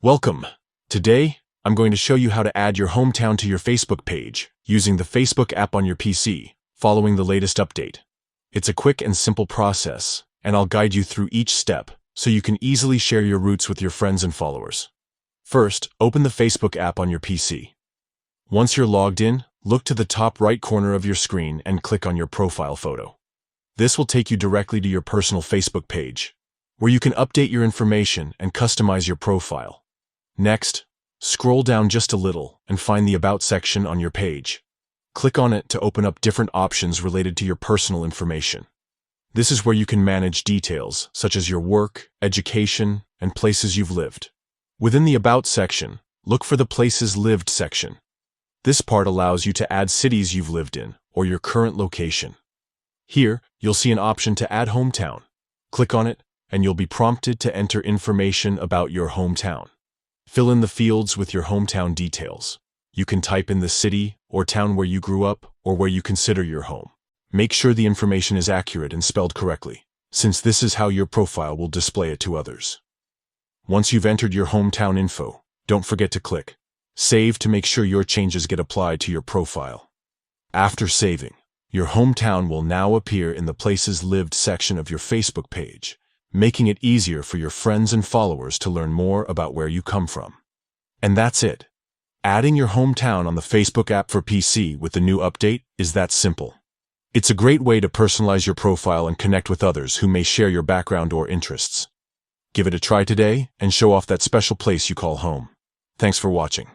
Welcome. Today, I'm going to show you how to add your hometown to your Facebook page using the Facebook app on your PC, following the latest update. It's a quick and simple process, and I'll guide you through each step so you can easily share your roots with your friends and followers. First, open the Facebook app on your PC. Once you're logged in, look to the top right corner of your screen and click on your profile photo. This will take you directly to your personal Facebook page, where you can update your information and customize your profile. Next, scroll down just a little and find the About section on your page. Click on it to open up different options related to your personal information. This is where you can manage details such as your work, education, and places you've lived. Within the About section, look for the Places Lived section. This part allows you to add cities you've lived in or your current location. Here, you'll see an option to add hometown. Click on it, and you'll be prompted to enter information about your hometown. Fill in the fields with your hometown details. You can type in the city or town where you grew up or where you consider your home. Make sure the information is accurate and spelled correctly, since this is how your profile will display it to others. Once you've entered your hometown info, don't forget to click Save to make sure your changes get applied to your profile. After saving, your hometown will now appear in the Places Lived section of your Facebook page, making it easier for your friends and followers to learn more about where you come from. And that's it. Adding your hometown on the Facebook app for PC with the new update is that simple. It's a great way to personalize your profile and connect with others who may share your background or interests. Give it a try today and show off that special place you call home. Thanks for watching.